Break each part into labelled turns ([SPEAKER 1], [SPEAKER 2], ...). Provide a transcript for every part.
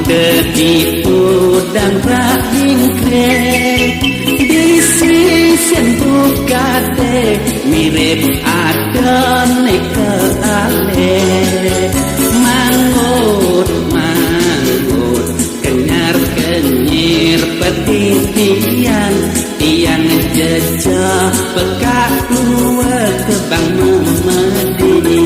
[SPEAKER 1] Tetipu dan rahing krek di sisi bukate mirip adone keale mangut kenyar kenyir petitian tiang jejak pekak dua kebang memedi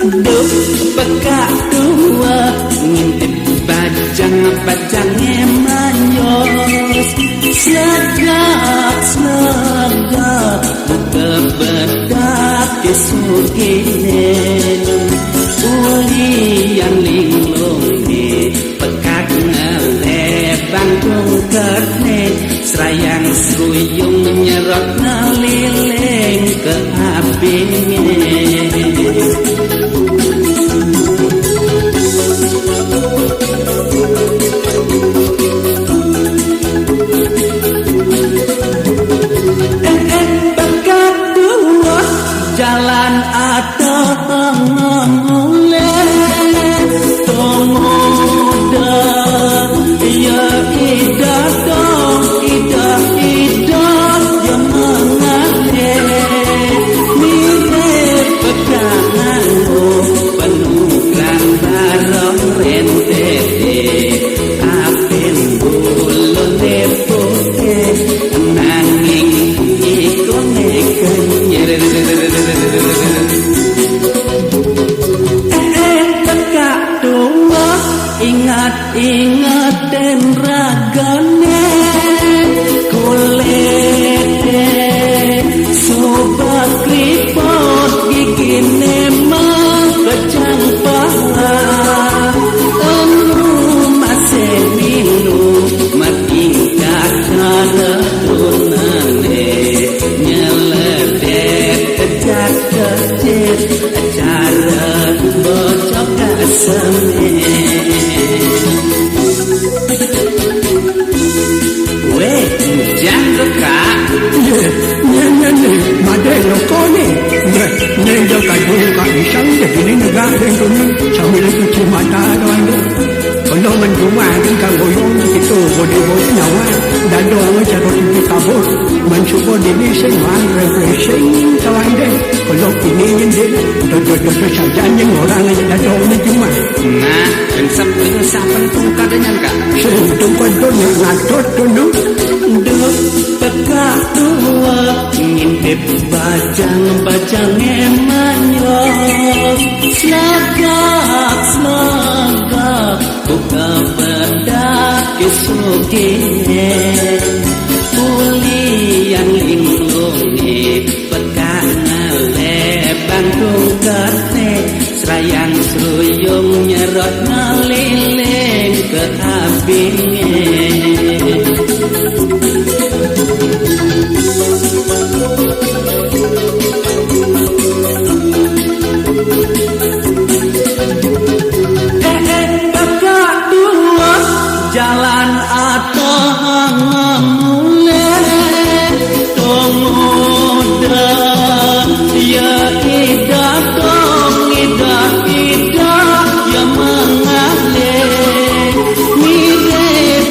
[SPEAKER 1] duk pekak dua ngintip bajang emanyos segak buka bedak kesuginen ulian linglung di pekak ngelebang kungkerne serayang seruyung nyerot ngeliling ke abingin jalan atau mulai tomoda ya idah dong idah yang mengalir mirip peganganmu penuh barong rentete apin bulu lepote nanging ikone kenyir pekak dua ingat dan ragane kulete sobat kripot gigine mah bejang paha masih minum makin kakana tunane nyeledet kejat kejit acara bocok kaseme weh jangan kak
[SPEAKER 2] madai lokone nendo kadung ka isang de kini negara Indonesia sambil itu mata doang kalau menjumpa dengan goyong itu bodi nyawa dan doang cara kita kabur mencoba diri semua refreshing kawan deh kalau ini deh dodo saja yang orang yang doang menjumpa
[SPEAKER 1] nah prinsip penting kadanya kak
[SPEAKER 2] sentuh kodonnya ngatur dulu
[SPEAKER 1] pekak dua ngintip bajang emanyos selagak buka bedak kesuginen ulian linglungi pekak ngelebang kungkarte serayang seruyung nyerot ngeliling ke abingin jalan atau mulai tomoda ya idah dong idah yang mengalir mirip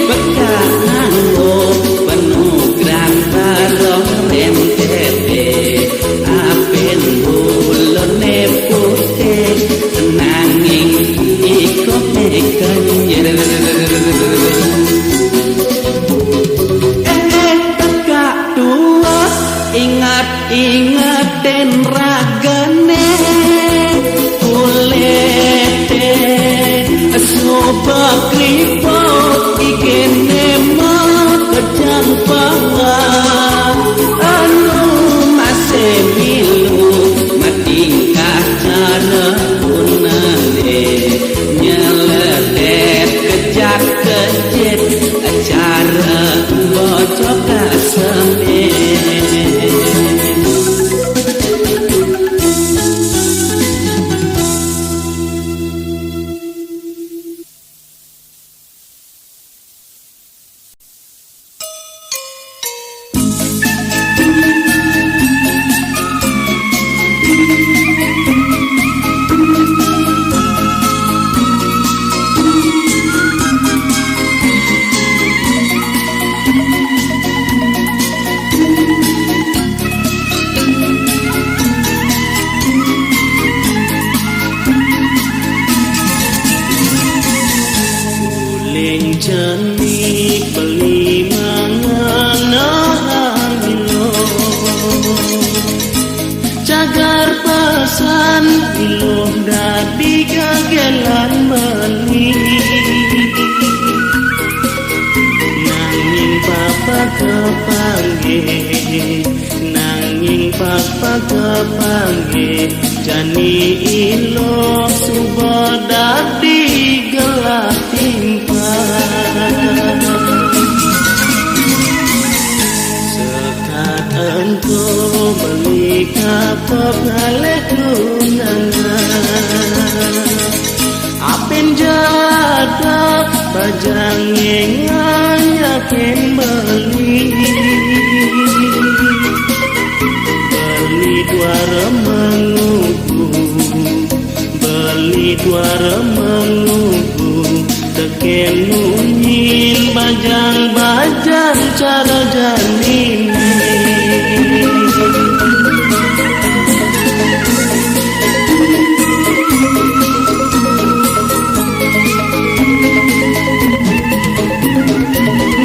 [SPEAKER 3] jani beli mangan ilo cagar pesan ilo dadi kagelan meni nanging papa kepanggih jani ilo suba dadi gelah timpan sekat engko beli kapok ngalih tunangan apen jadak bajang ngengan yakin beli beli dua remenggu teken nunyin bajang cara janin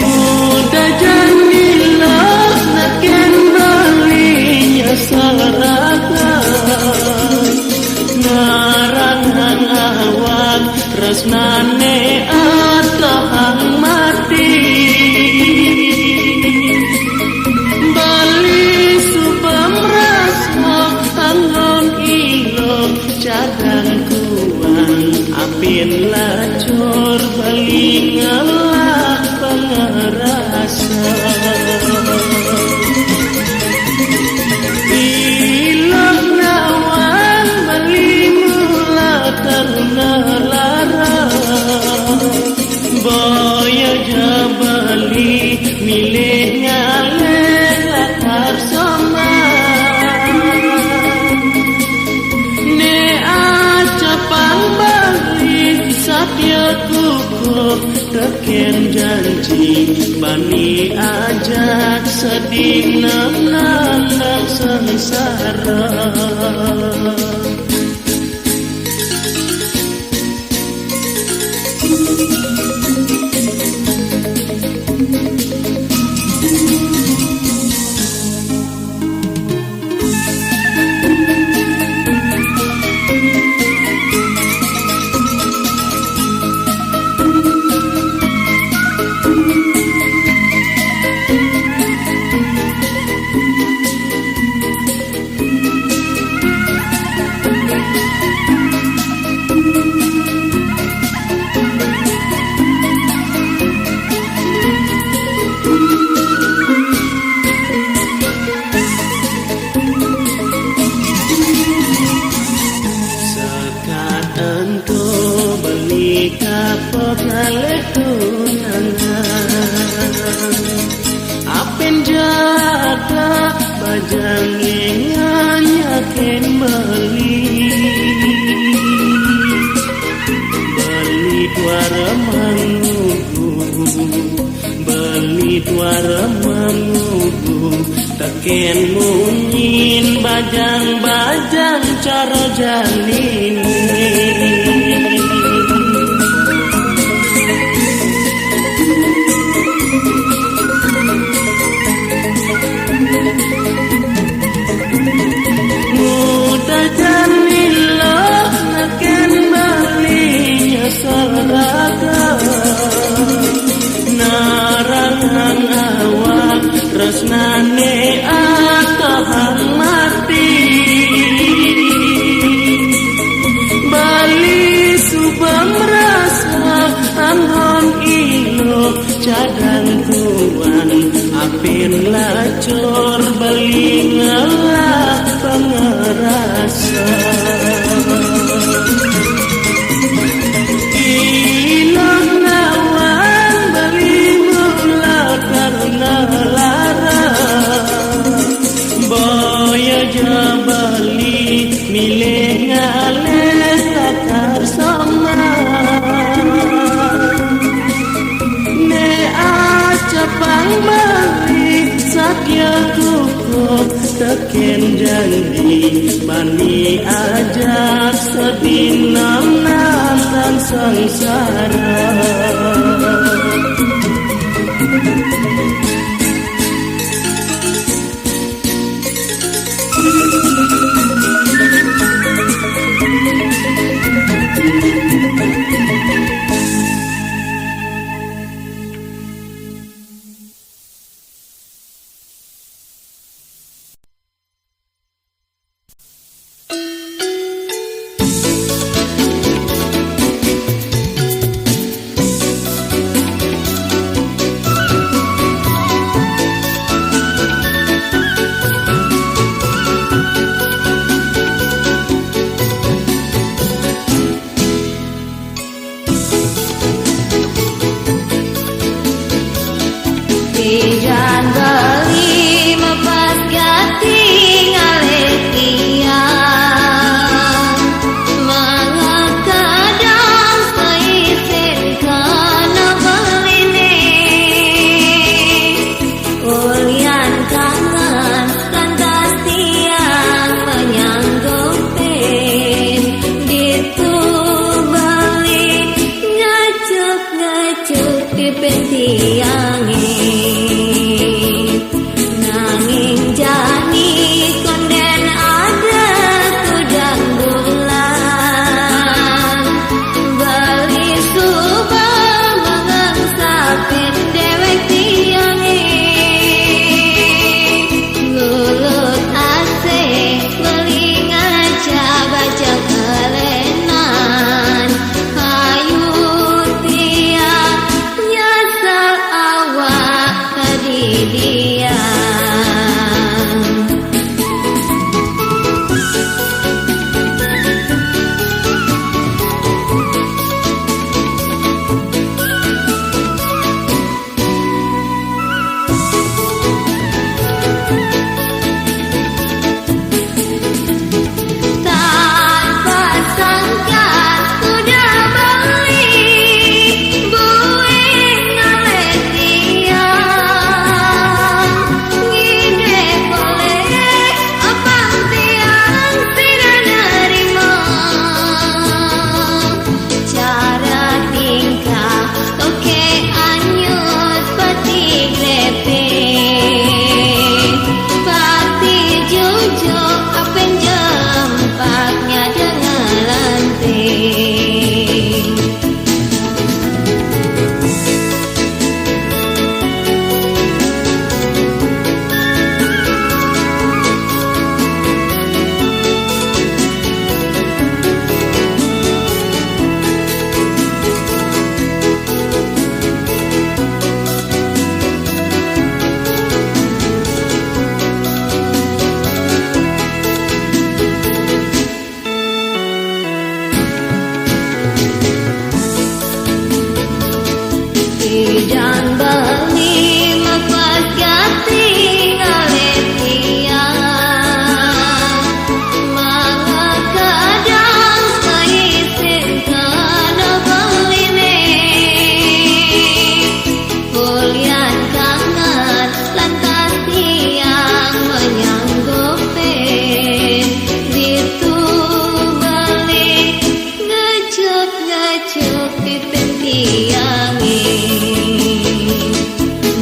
[SPEAKER 3] muda janilah naken belinya sarakan ngarangan awak resnane atahang mati bali subam rasa angon ilo cadang kuang apin lacur bali ngelak pengerasa boya jabali milihnya lelakar sama ne acapang bali satya kukuh teken janji bani ajak sedih nang sengsara kapok ngalih tunangan apen jadak bajang ngengan yakin beli dua remenggu teken munyin bajang cara janin muda janilah naken balinya sarakan narangan awak resnane atahang mati bali subam rasa angon ilo cadang kuan apin lacur bali ngelak pengerasa ilang nawan bali mula karena lara boya jabali milih ngalih takar sama ne acapang bali satya kukuh teken janji bani ajak sedih nam sengsara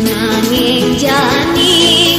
[SPEAKER 4] Nanging jani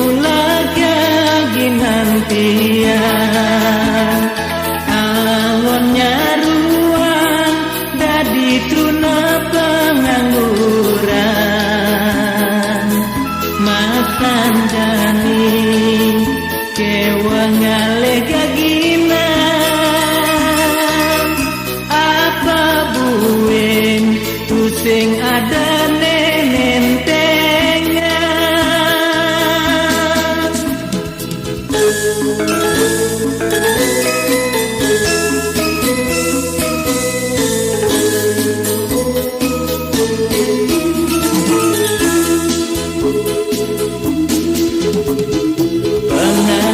[SPEAKER 3] mulaga ginantian angonnya ruang dadi truna pengangguran makan jani kewangale gaginan apa buen pusing ada nentengan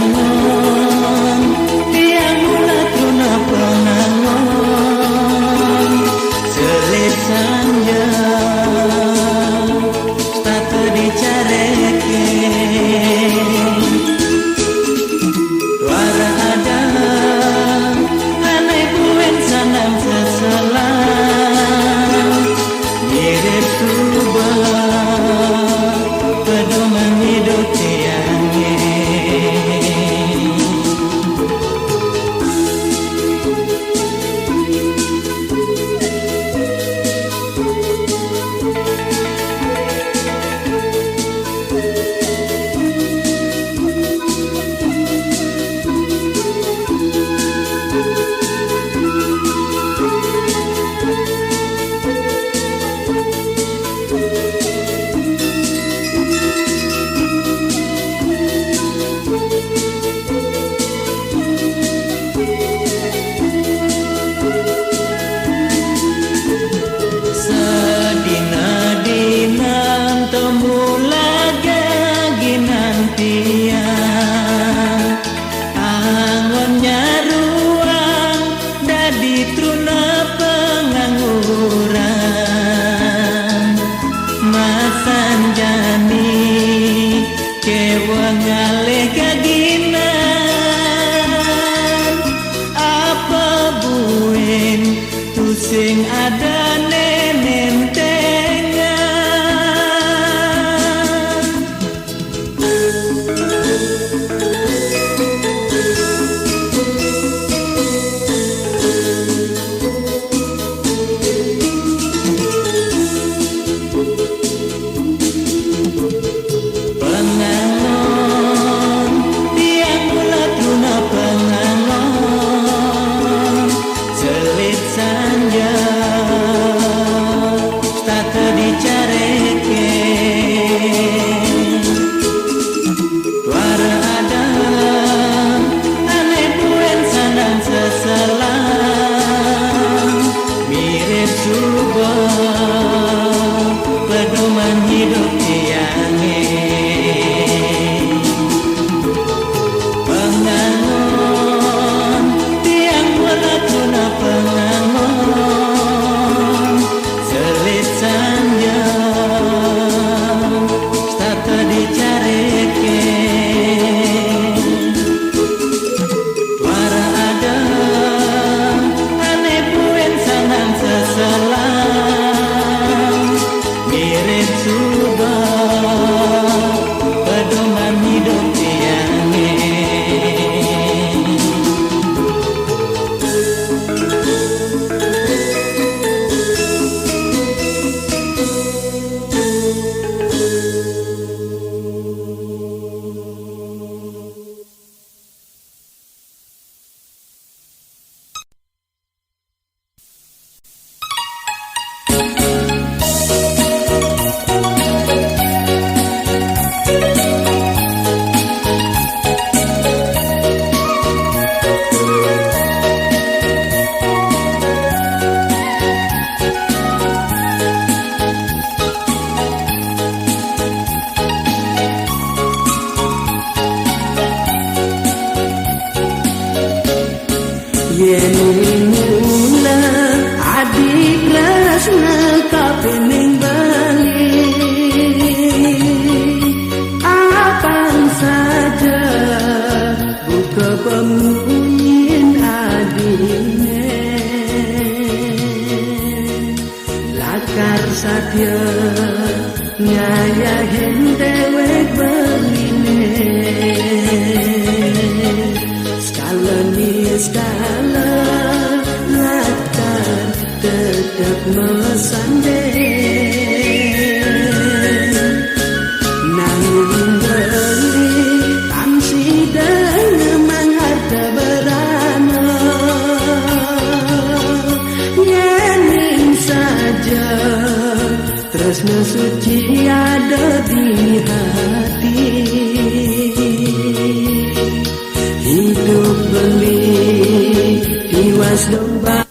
[SPEAKER 3] pengangon tiang mula tuna pengangon selit sanja statu dicareke tuara ada anai buen sanam seselang mirip subah pedoman hidup tiangnya sedina-dinan temulaga ginantian angonnya ruang dadi truna pengangguran masan jani kewangale gaginan apa buen tusing ada nenentengan pengangon tiang mula truna pengangon selit sanja statu dicareke tuara ada anai buen sanam seselang mirip subah pedoman hidup tiange pengangon tiang mula tuna pengangon selit sanja statu dicareke tuara ada anai buen sanam seselang mirip subah pedoman hidup tiange yen mula adik rasna kapening bali apang saja buka pembunyian adine lakar satya nyaya dewek beline mesandeng nanging beli tamsi dengan harta berana yening saja tresna suci ada di hati hidup beli tiwas domba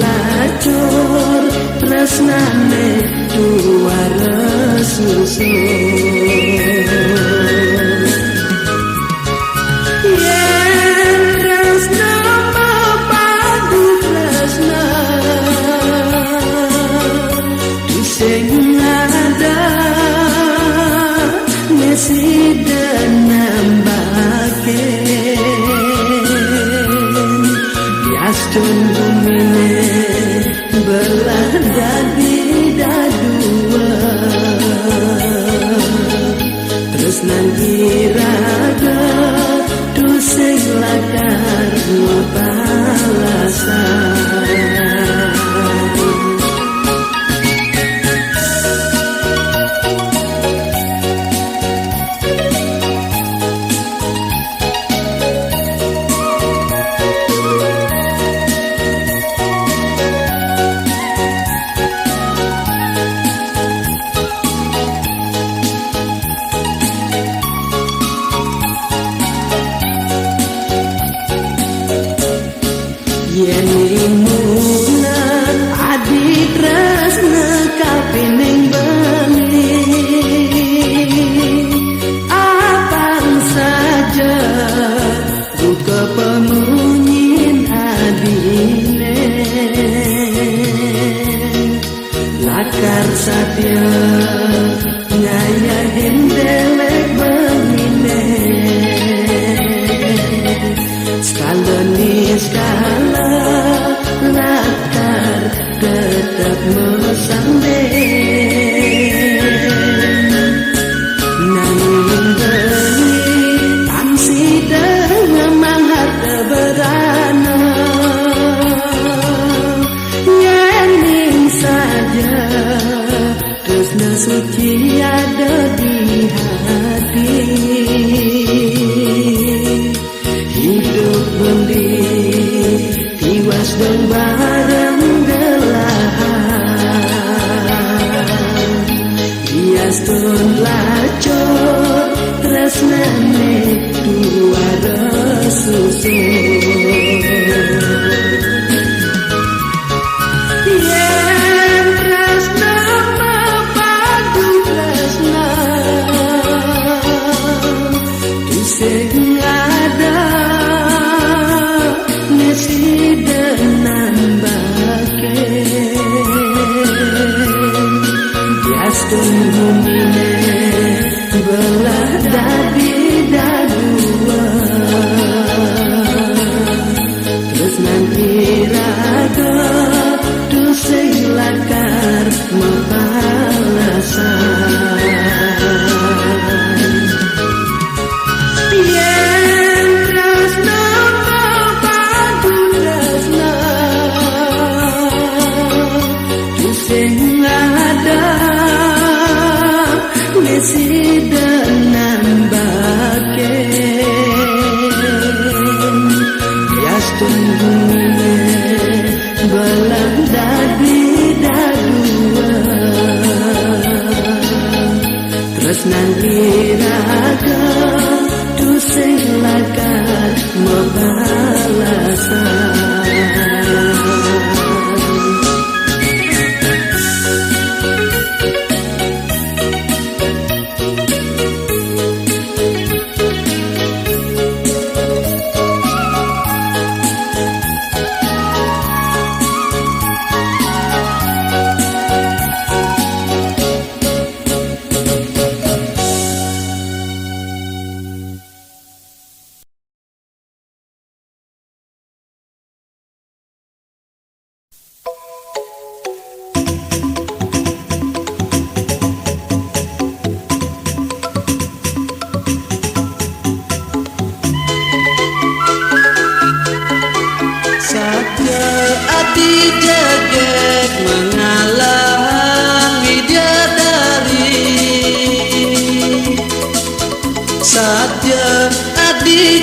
[SPEAKER 3] lacur tresnane dua resusun yen tresna mepadu tresna sing ada mesi dan nambake biastun bumine belah dadi dadua terus nanti raga duseng lakar mapalasan yenimuna adik resna kapining beli apang saja buka pemunyin adine lakar satya ngayahin delek bengine skaloni skala lakar tetap mesandeng nanging beli tamsi dengan harta berana yening saja tresna suci ada di hati hidup beli tiwas dan bareng gelahan biastun lacur tresnane dua resusun yen tresna mepadu tresna diseng ada mesi dan bake biastun bumine belah dadi dadua terus nanti raga duseng lakar mapalasan yen tresna mepadu tresna duseng ada mesi dan bake biastun bumine belah dadi dadua terus nanti raga duseng lakar mapalasan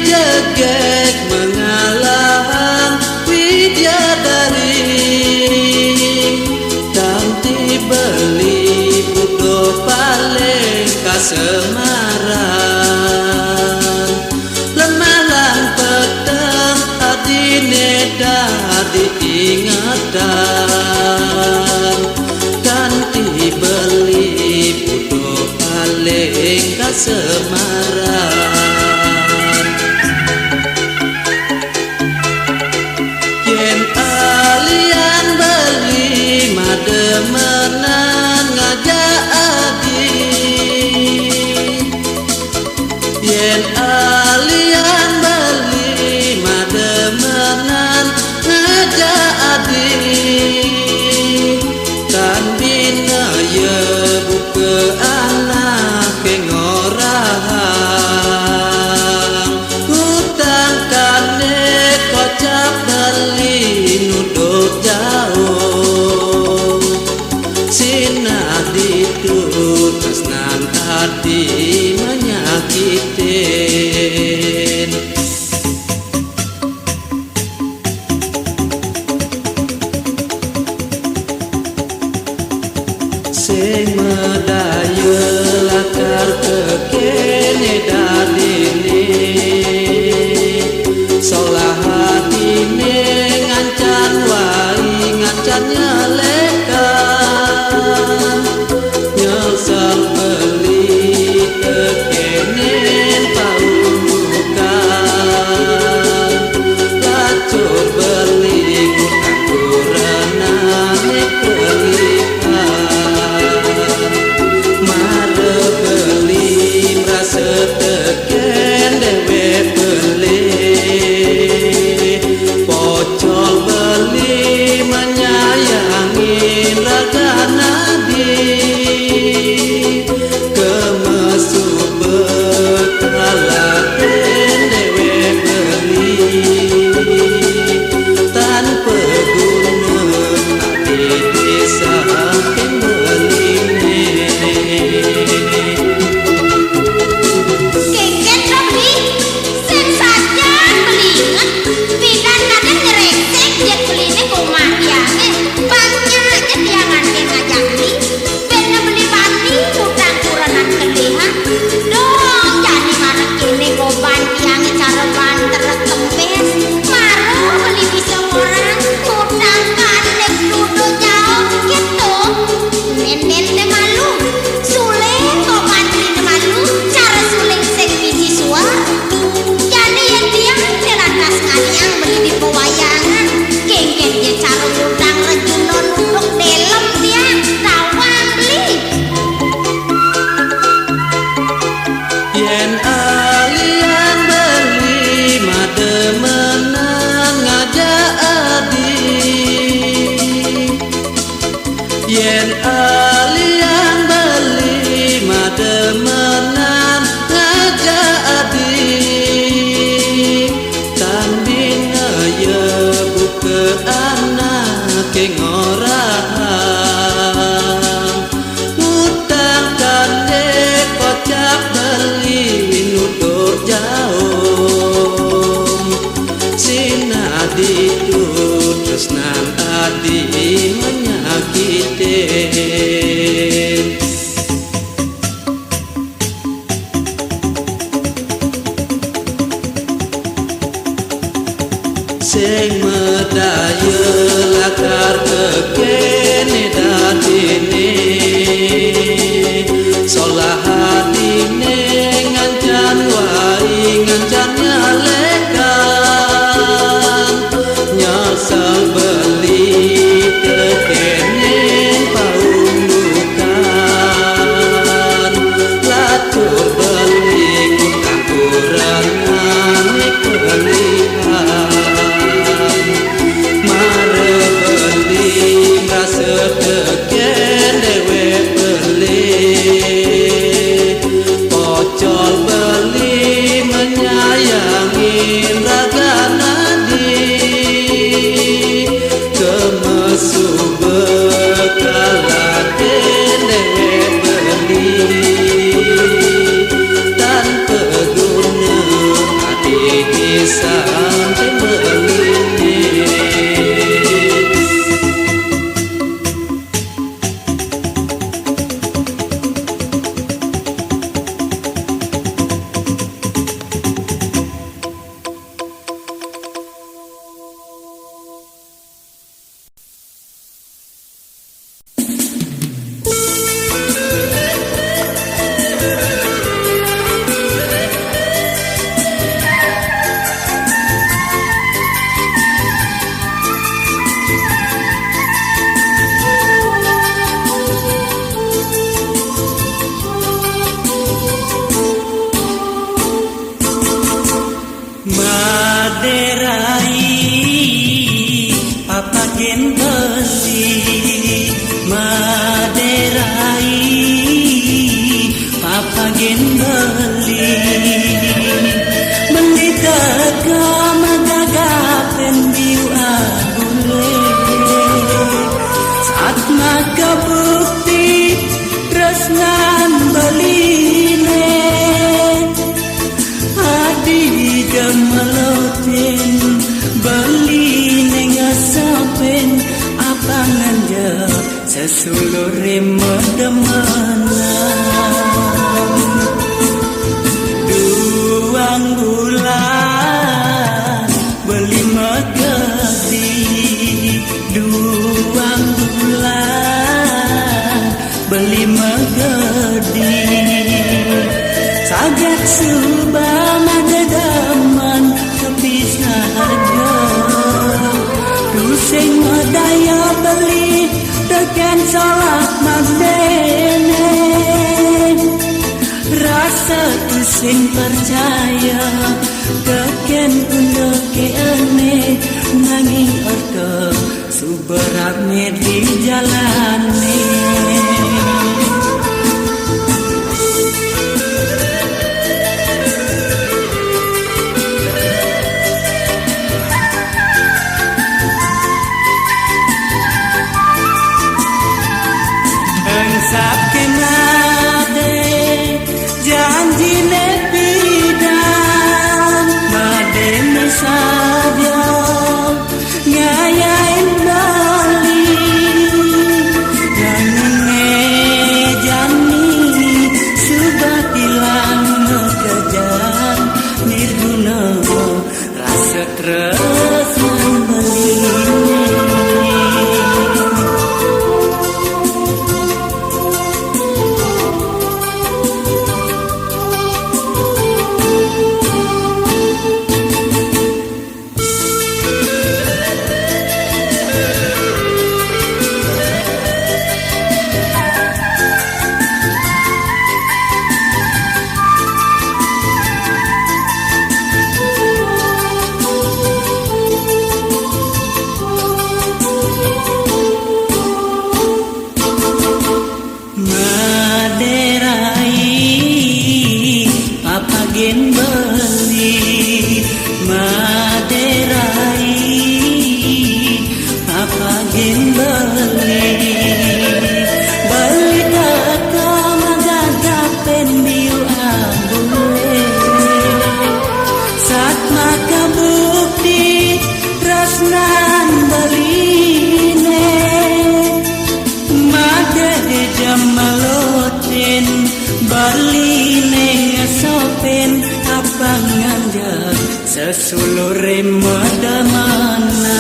[SPEAKER 3] yegek mengalah widadari dan dibeli budo paling kasemaran lemah lan peteng adine dadi ingatan dan dibeli budo paling kasemaran yen alian beli mademenan ngajak adi yen alian beli mademenan ngajak adi kan bina ye buke anak kengorahan hutang kane kocap beli nuduk jauh sina ditut tresnan hati menyakitin sing medaya lakar kekene dadine solah hatine ngancan wai ngancan nyelekan nyesel beli kekene paumukan lacur beli utang kurenane kelihan mare beli merasa teken dewe beli pocol beli menyayangi raga nabi kemesu bekalaken dewe beli tanpa guna hati desa beli
[SPEAKER 4] Keket Robi, sen saja belinget, bidan kadang ngeresek jet beline kumah tiange, banyak jadiangan ke ngajak li, bena beli bani utang kuranan kelihan, dong jadi marah kini goban tiange cara banter tempes, marah beli bisa orang, utang kanek duduk jauh gitu, nen-nen teh malu, suling goban beli malu, cara suling sing biji suar, jadi yang tiang telantas ngaliang beli di pewayangan, kengken je cara utang rejuno nunduk delem tiang, rawang beli.
[SPEAKER 3] yen alian beli mademenan ngajak adi yen alian beli mademenan ngajak adi tan bina ye buke anak kengorahan utang kane kocap beli nuduk jauh sina ditut tresnan adi menyakitin medemenan duang bulan beli megedi duang bulan beli megedi saged subah madedaman kepisah harga tusing daya beli tekan salah madene rasa tusing percaya tekan undang keene nanging orto suberame di jalane sesulure medemana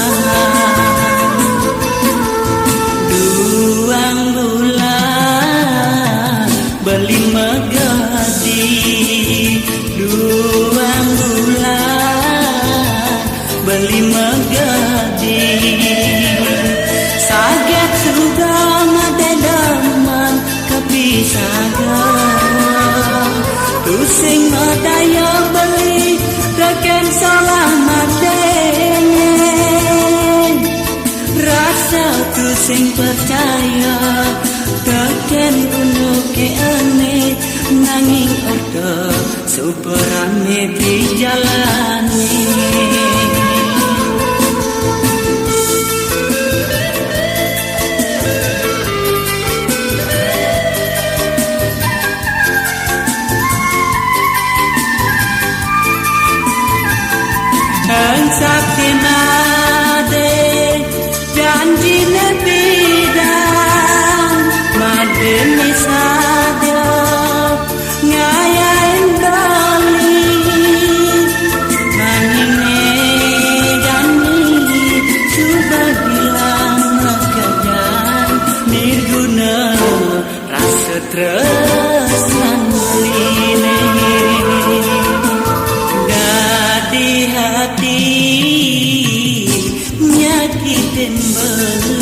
[SPEAKER 3] duang bulan beli megedi duang bulan beli megedi saged sudah madedaman kepisahan tusing daya beli tekan salah madene rasa tusing percaya tekan kuno keane nanging ordo superame di jalane sakinade janjine bidang madene sadya ngayain bali nangine jani coba bilang kejan nirguna rasa tresnan line di hati nyakitin beli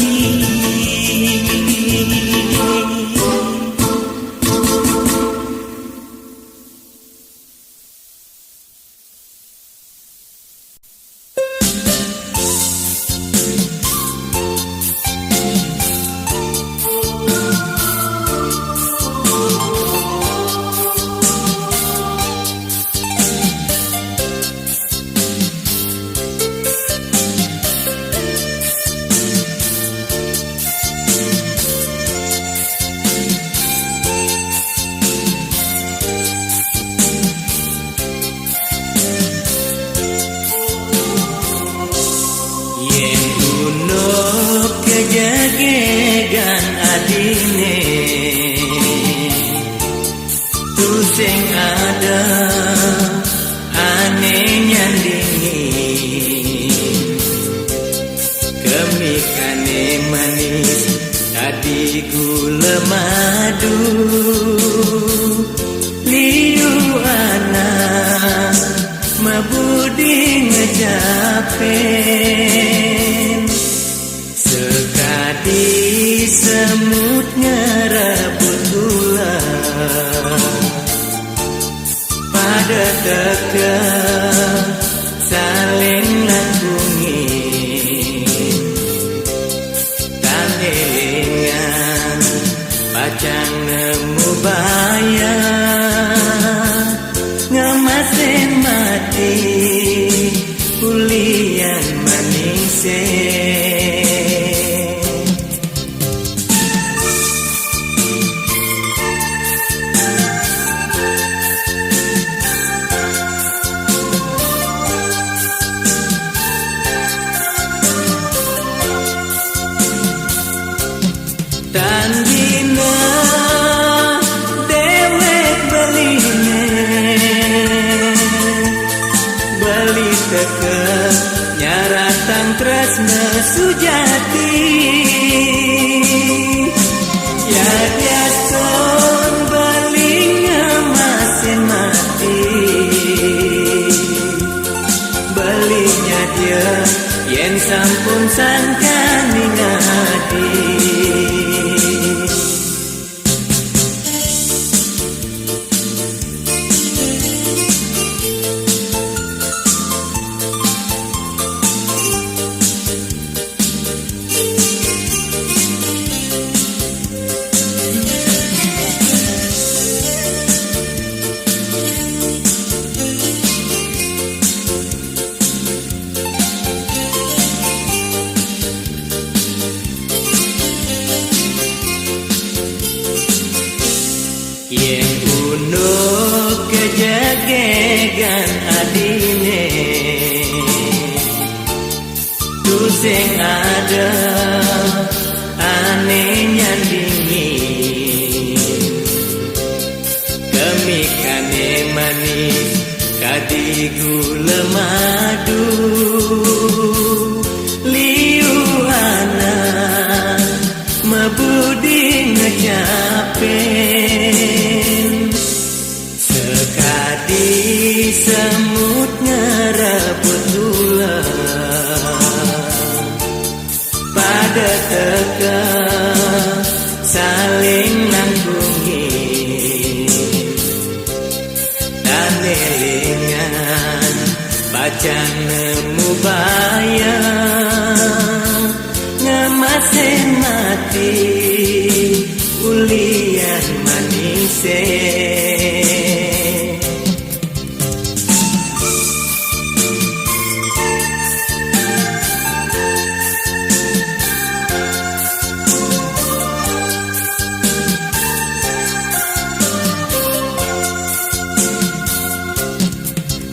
[SPEAKER 3] sing ada aneh nyandingin kemikane manis tadi gula madu liu anak mabudi ngejapen sekadi semut ngerebut gula pada dekat saling langgungin tandelingan pacang nemu bayar ngemasin mati kulian manisnya. Tandina dewek beline beli teke nyaratan tresna sujati ya biason beli ngemasin mati belinya dia yen sampun sangkani ngadi. Yen uno kejagegan adine tu sing ada aneh nyandingin kemikane manis kadi gula madu liu anak mabudi ngejapen sekadi semut ngerebut gula pada teka saling langgungin dan elingan bacang nemu bayang ngemasin mati ulian manisnya.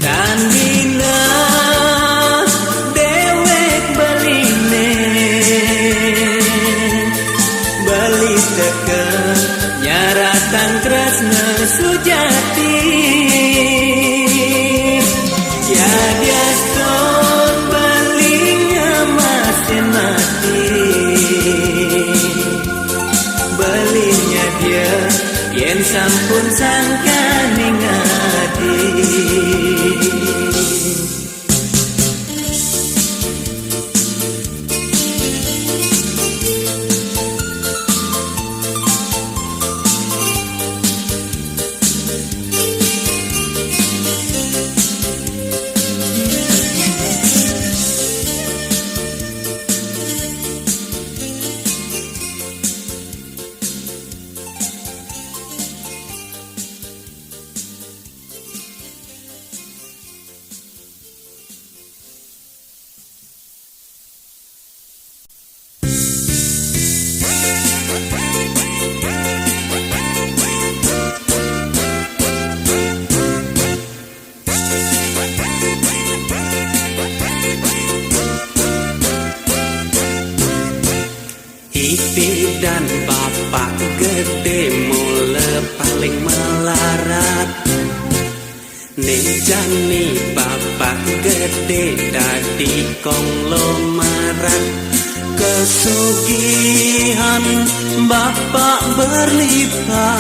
[SPEAKER 3] Tandina dewek beline beli teke nyaratan tresna sujati ya biason beli ngemasin mati belinya dia yen sampun sangkani ngadi.
[SPEAKER 1] Ipi dan bapak gede mula paling melarat
[SPEAKER 3] jani bapak gede dadi konglomerat kesugihan bapak berlipat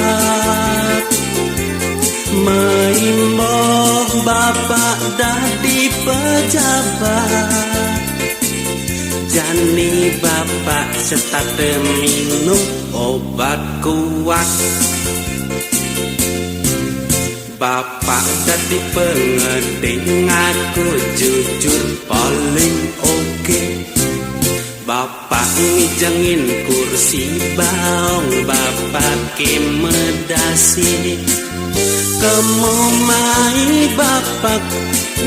[SPEAKER 3] Maimboh bapak dadi pejabat Jani bapak setate minum obat kuat Bapak dadi pengeding aku jujur paling oke Bapak ngijengin kursi baong bapak kemedasi Kemomai bapak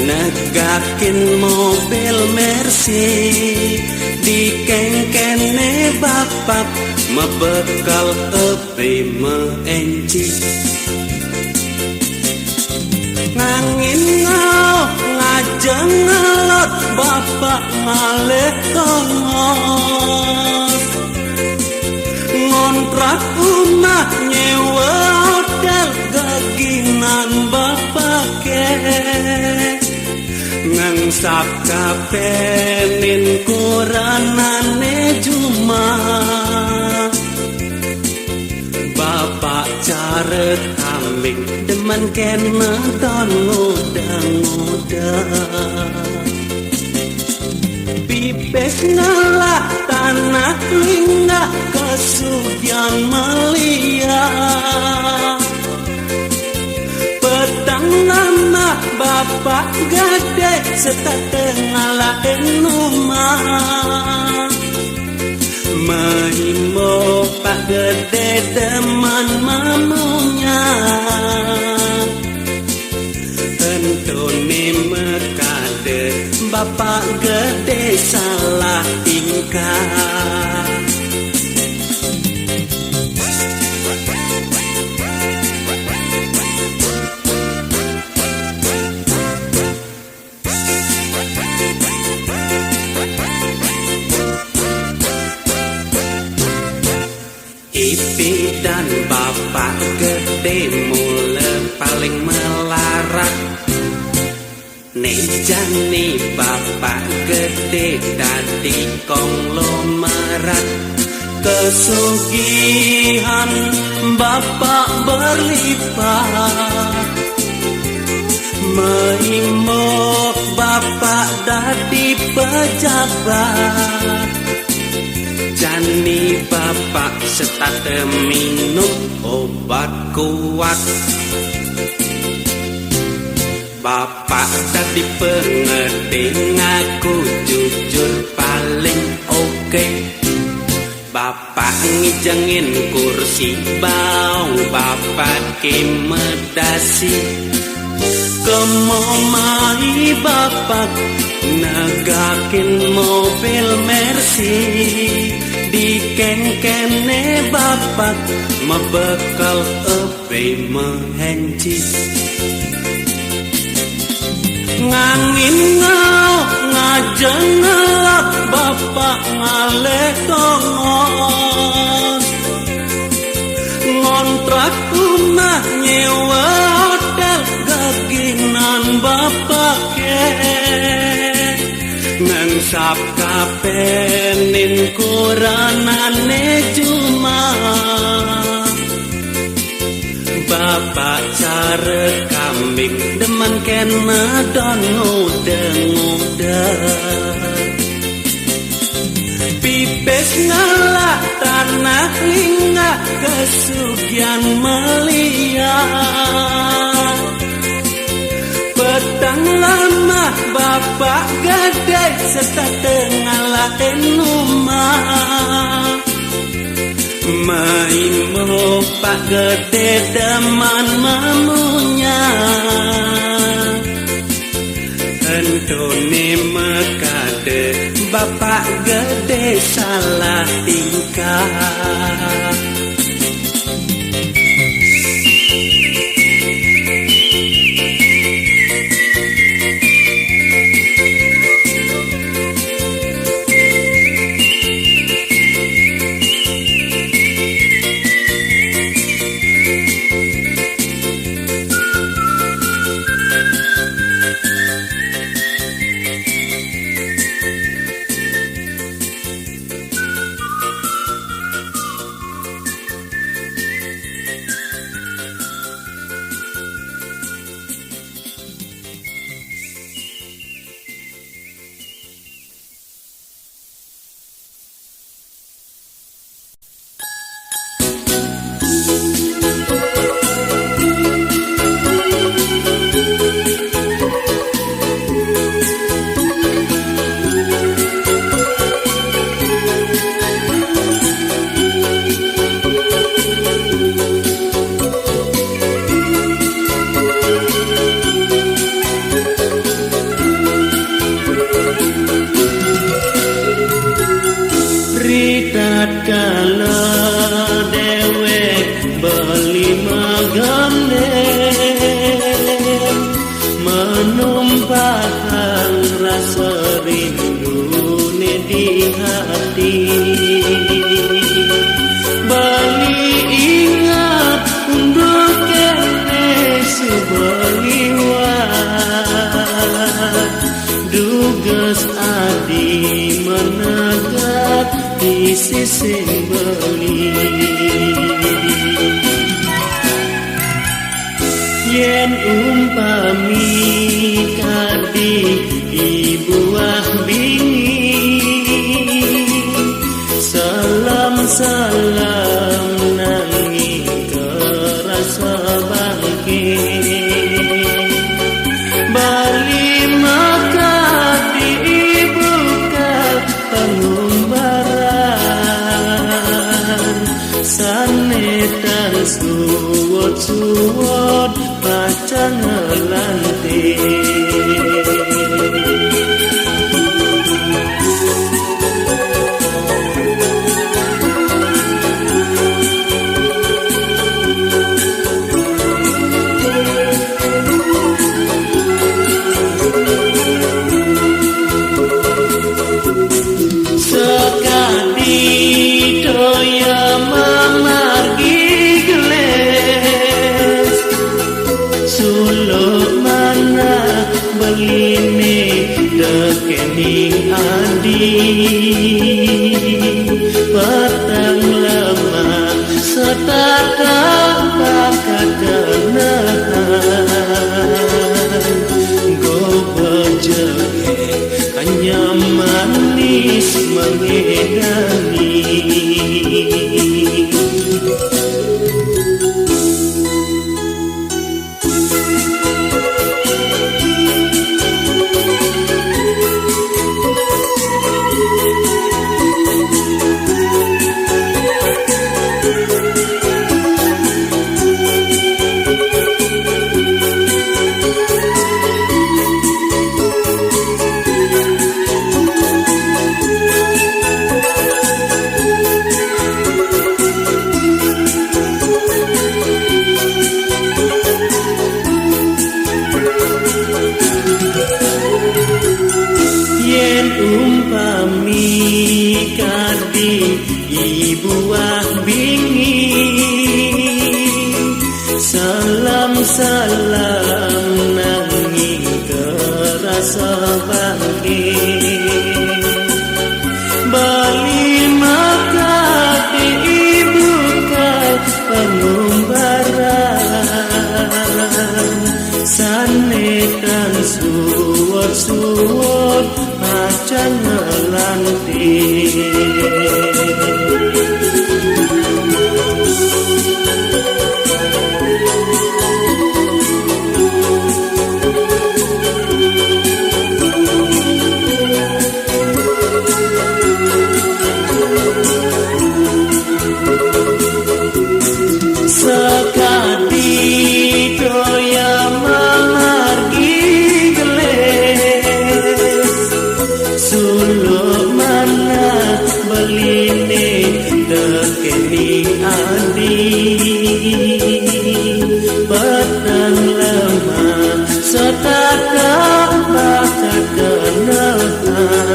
[SPEAKER 3] negakin mobil Mercy Dikengkene bapak mebekal epe meenci Ngangin ngau ngajeng ngelot bapak ngalih tongos Ngontrak rumah nyewa hotel gaginan bapak ke Ngangsap kapenin kuranane juma Bapak caret kambing demen kena don ngudang-ngudang Pipes ngalah tanah linggah kesugian melia Petang lama bapak gede setate ngalahin rumah Mahimo pak gede deman mamunya Entone mekade bapak gede salah tingkah Ipi dan bapak gede mulai paling melarat Nejani bapak gede dadi konglomerat Kesugihan bapak berlipat Maimo bapak dadi pejabat Jani bapak setate minum obat kuat Bapak dadi pengeding aku jujur paling oke Bapak ngijengin kursi baong bapak kemedasi Kemomai bapak negakin mobil Mercy Dikengkene bapak mebekal epe mehenci Ngangin ngau ngajeng ngelak bapak ngalih tongos Ngontrak rumah nyewa hotel gaginan bapak ke Ngangsap kapenin kuranane juma Bapak caret kambing demen kena don ngudang-ngudang Pipes ngalah tanah linggah kesugian melia Petang lama bapak gede setate ngalahin rumah Maimo pak gede deman mamunya Entone mekade bapak gede salah tingkah sing beli yen umpami kadi ibuah bingi salam nanging kerasa bangke bali maka dibuka pengumbaran sanetan suwot pacan ngelante dekening adi petang lemah setakat bakat kenahan go berjege hanya manis mengedani umpami kadi ibuah bingi salam nanging kerasa bangke bali maka dibuka pengumbaran sanetan suwot macan ngelante sekadi doya mamargi geles suluk mana beline dekening adi petang lemah setakat bakat kenahan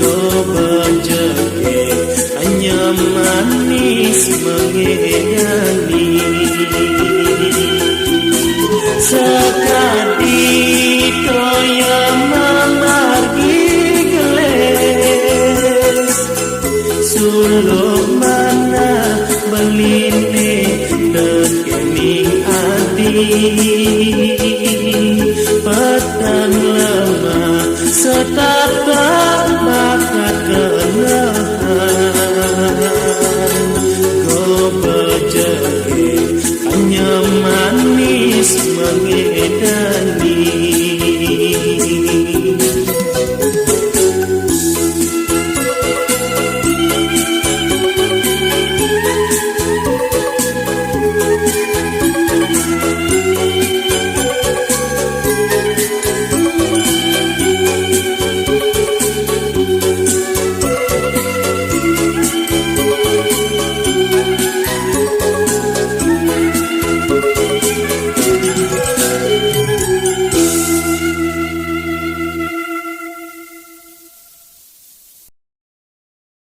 [SPEAKER 3] go berjege hanya manis mengedani sekadi toya mamargi geles suluk mana beline dekening adi petang lemah setakat bakat kenahan go berjaya